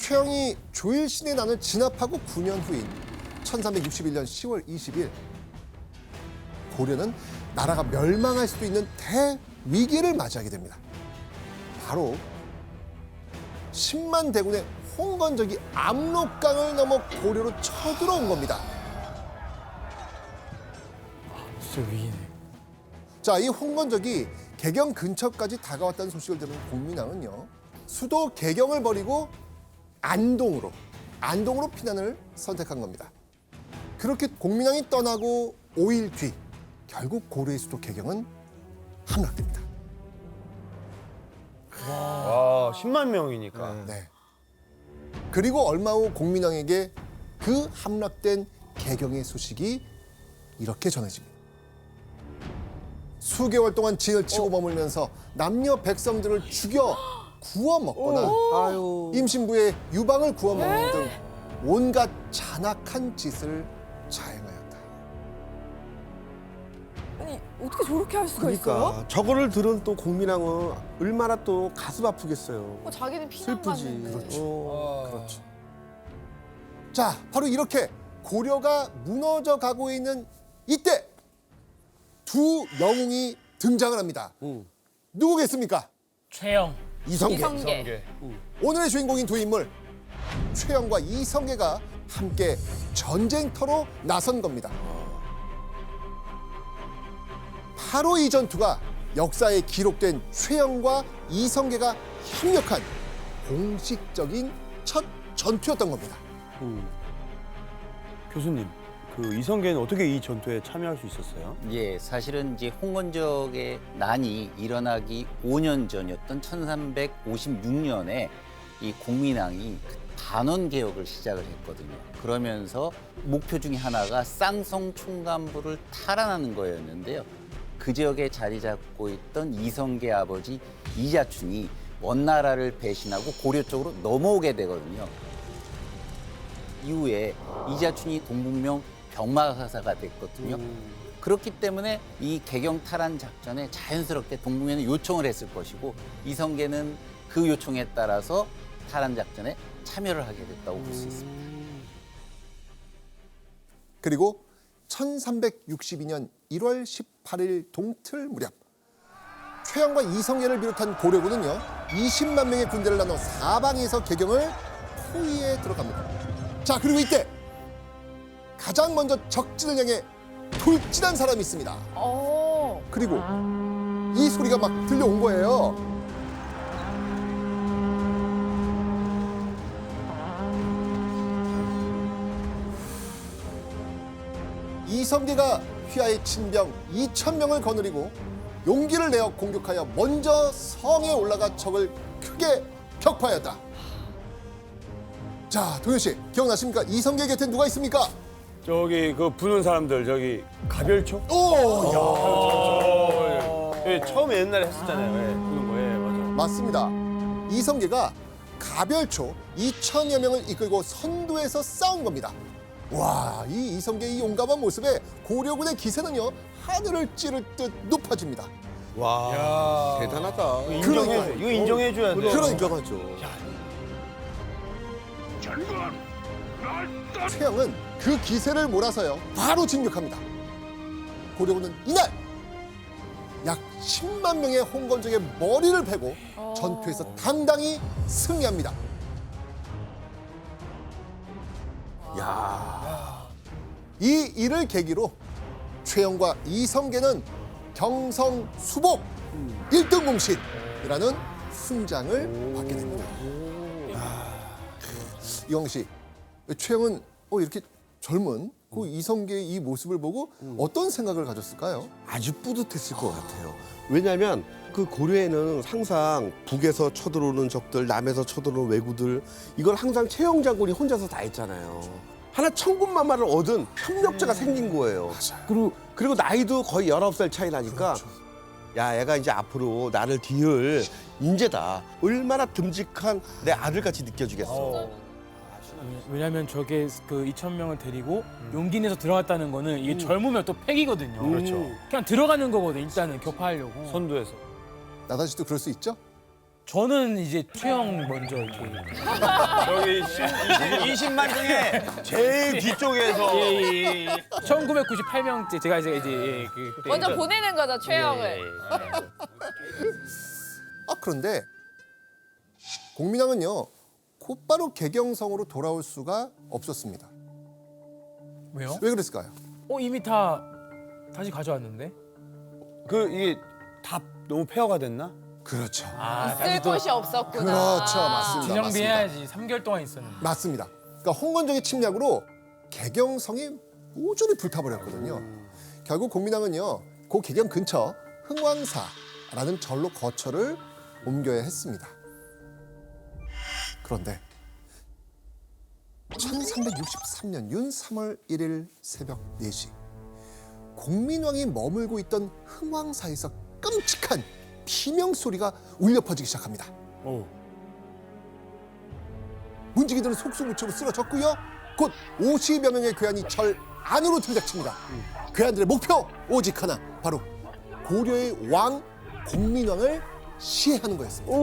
최영이 조일신의 난을 진압하고 9년 후인 1361년 10월 20일 고려는 나라가 멸망할 수도 있는 대위기를 맞이하게 됩니다. 바로 10만 대군의 홍건적이 압록강을 넘어 고려로 쳐들어온 겁니다. 진짜 위기네. 자, 이 홍건적이 개경 근처까지 다가왔다는 소식을 들은 공민왕은요, 수도 개경을 버리고 안동으로 피난을 선택한 겁니다. 그렇게 공민왕이 떠나고 5일 뒤 결국 고려의 수도 개경은 함락됩니다. 와, 10만 명이니까. 네. 그리고 얼마 후 공민왕에게 그 함락된 개경의 소식이 이렇게 전해집니다. 수개월 동안 진을 치고 머물면서 남녀 백성들을 죽여 구워 먹거나 임신부의 유방을 구워 먹는 등 온갖 잔악한 짓을 자행하였다. 아니 어떻게 저렇게 할 수가 있어요? 그러니까 저거를 들은 또 공민왕은 얼마나 또 가슴 아프겠어요. 자기는 피난 슬프지. 갔는데. 그렇죠. 자, 바로 이렇게 고려가 무너져 가고 있는 이때 두 영웅이 등장을 합니다. 누구겠습니까? 최영. 이성계. 이성계. 오늘의 주인공인 두 인물, 최영과 이성계가 함께 전쟁터로 나선 겁니다. 바로 이 전투가 역사에 기록된 최영과 이성계가 협력한 공식적인 첫 전투였던 겁니다. 교수님, 그 이성계는 어떻게 이 전투에 참여할 수 있었어요? 예, 사실은 이제 홍건적의 난이 일어나기 5년 전이었던 1356년에 이 공민왕이 그 단원 개혁을 시작을 했거든요. 그러면서 목표 중에 하나가 쌍성 총감부를 탈환하는 거였는데요. 그 지역에 자리 잡고 있던 이성계 아버지 이자춘이 원나라를 배신하고 고려 쪽으로 넘어오게 되거든요. 이후에 이자춘이 동북명 병마사사가 됐거든요. 그렇기 때문에 이 개경 탈환 작전에 자연스럽게 동북면은 요청을 했을 것이고 이성계는 그 요청에 따라서 탈환 작전에 참여를 하게 됐다고 볼 수 있습니다. 그리고 1362년 1월 18일 동틀 무렵 최영과 이성계를 비롯한 고려군은요 20만 명의 군대를 나눠 사방에서 개경을 포위해 들어갑니다. 자, 그리고 이때 가장 먼저 적진을 향해 돌진한 사람이 있습니다. 그리고 이 소리가 막 들려온 거예요. 이성계가 휘하의 친병 2,000명을 거느리고 용기를 내어 공격하여 먼저 성에 올라가 적을 크게 격파하였다. 자, 동현 씨 기억나십니까? 이성계 곁에 누가 있습니까? 저기 그 부는 사람들 저기 가별초? 오, 야, 예, 처음에 옛날에 했었잖아요. 예, 부는 거, 예, 맞아. 맞습니다. 이성계가 가별초 2,000여 명을 이끌고 선두에서 싸운 겁니다. 와, 이 이성계의 이 용감한 모습에 고려군의 기세는요 하늘을 찌를 듯 높아집니다. 와, 대단하다. 그러니까요. 이거 인정해줘야 돼. 그러니까. 인정하죠. 최영은 그 기세를 몰아서요 바로 진격합니다. 고려군은 이날 약 10만 명의 홍건적의 머리를 베고 전투에서 당당히 승리합니다. 이 일을 계기로 최영과 이성계는 경성수복 1등 공신이라는 훈장을 받게 됩니다. 이광 씨, 최영은 이렇게 젊은 그 이성계의 이 모습을 보고 어떤 생각을 가졌을까요? 아주 뿌듯했을 것 같아요. 왜냐하면 그 고려에는 항상 북에서 쳐들어오는 적들, 남에서 쳐들어오는 왜구들 이걸 항상 최영 장군이 혼자서 다 했잖아요. 하나 천군만마를 얻은 협력자가 생긴 거예요. 그리고 나이도 거의 19살 차이 나니까 야, 얘가 이제 앞으로 나를 뒤을 인재다. 얼마나 듬직한 내 아들같이 느껴지겠어. 왜냐면 저게 그 2,000명을 데리고 용기 내서 들어갔다는 거는 이게 젊으면 또 패기거든요. 그렇죠. 그냥 들어가는 거거든 일단은 격파하려고. 선두에서. 나다시도 그럴 수 있죠? 저는 이제 최영 먼저 이렇게. 여기 20만 중에 제일 뒤쪽에서 1998명째 제가 이제 그때 먼저 보내는 거죠, 최영을. 그런데 공민왕은요 곧바로 개경성으로 돌아올 수가 없었습니다. 왜요? 왜 그랬을까요? 이미 다시 가져왔는데. 이게 다 너무 폐허가 됐나? 그렇죠. 쓸 곳이 없었구나. 그렇죠, 맞습니다. 진정비해야지. 3개월 동안 있었는데. 맞습니다. 그러니까 홍건적의 침략으로 개경성이 모조리 불타버렸거든요. 결국 공민왕은요, 그 개경 근처 흥왕사라는 절로 거처를 옮겨야 했습니다. 그런데 1363년 윤 3월 1일 새벽 4시 공민왕이 머물고 있던 흥왕사에서 끔찍한 비명 소리가 울려 퍼지기 시작합니다. 문지기들은 속수무책으로 쓰러졌고요. 곧 50여 명의 괴한이 절 안으로 들이닥칩니다. 괴한들의 목표 오직 하나, 바로 고려의 왕 공민왕을 시해하는 거였습니다.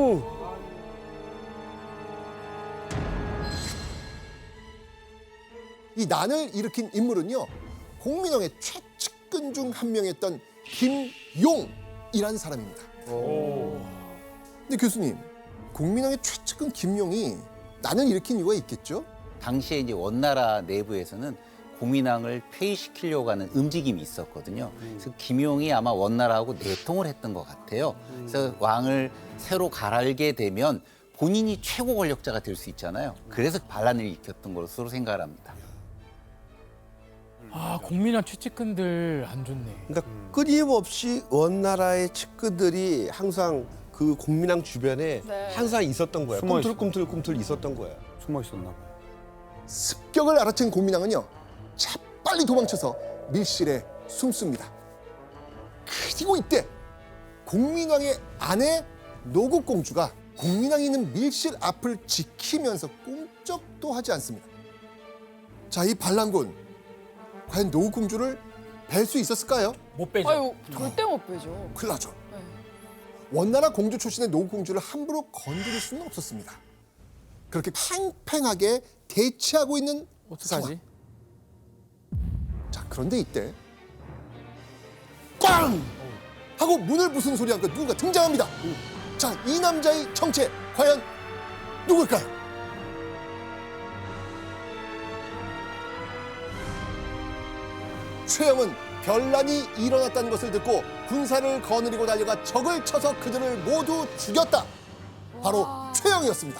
이 난을 일으킨 인물은요, 공민왕의 최측근 중 한 명이었던 김용이라는 사람입니다. 근데 교수님, 공민왕의 최측근 김용이 난을 일으킨 이유가 있겠죠? 당시에 이제 원나라 내부에서는 공민왕을 폐위시키려고 하는 움직임이 있었거든요. 그래서 김용이 아마 원나라하고 내통을 했던 것 같아요. 그래서 왕을 새로 갈게 되면 본인이 최고 권력자가 될 수 있잖아요. 그래서 반란을 일으켰던 것으로 생각을 합니다. 공민왕 최측근들 안 좋네. 그러니까 끊임없이 원나라의 측근들이 항상 그 공민왕 주변에 네. 항상 있었던 거야. 숨어 꿈틀꿈틀 있었던 거야. 숨어 있었나 봐요. 습격을 알아챈 공민왕은요, 재빨리 도망쳐서 밀실에 숨습니다. 그리고 이때 공민왕의 아내 노국공주가 공민왕이 있는 밀실 앞을 지키면서 꼼짝도 하지 않습니다. 자, 이 반란군 과연 노국공주를 뵐 수 있었을까요? 못 빼죠. 아유, 절대 못 빼죠. 큰일 나죠. 네. 원나라 공주 출신의 노국공주를 함부로 건드릴 수는 없었습니다. 그렇게 팽팽하게 대치하고 있는 어떡하지? 자, 그런데 이때 꽝! 하고 문을 부수는 소리와 함께 누군가 등장합니다. 자, 이 남자의 정체 과연 누굴까요? 최영은 변란이 일어났다는 것을 듣고 군사를 거느리고 달려가 적을 쳐서 그들을 모두 죽였다. 바로 최영이었습니다.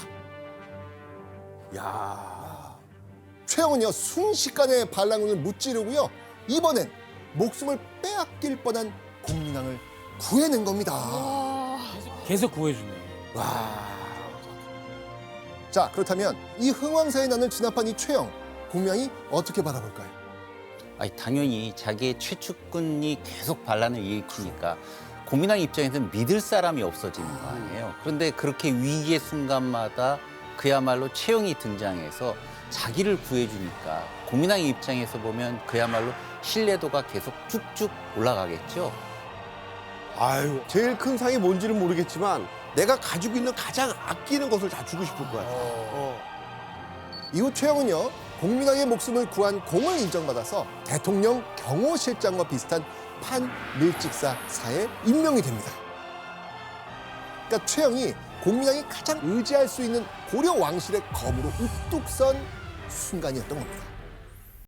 야, 최영은요, 순식간에 반란군을 무찌르고요, 이번엔 목숨을 빼앗길 뻔한 공민왕을 구해낸 겁니다. 계속 구해주네. 자, 그렇다면 이 흥왕사의 난을 진압한 이 최영, 공민왕이 어떻게 바라볼까요? 아니, 당연히 자기의 최측근이 계속 반란을 일으키니까 공민왕 입장에서는 믿을 사람이 없어지는 거 아니에요. 그런데 그렇게 위기의 순간마다 그야말로 최영이 등장해서 자기를 구해주니까 공민왕의 입장에서 보면 그야말로 신뢰도가 계속 쭉쭉 올라가겠죠. 아유, 제일 큰 상이 뭔지는 모르겠지만 내가 가지고 있는 가장 아끼는 것을 다 주고 싶을 거야. 이후 최영은요, 공민왕의 목숨을 구한 공을 인정받아서 대통령 경호실장과 비슷한 판밀직사사에 임명이 됩니다. 그러니까 최영이 공민왕이 가장 의지할 수 있는 고려 왕실의 검으로 우뚝 선 순간이었던 겁니다.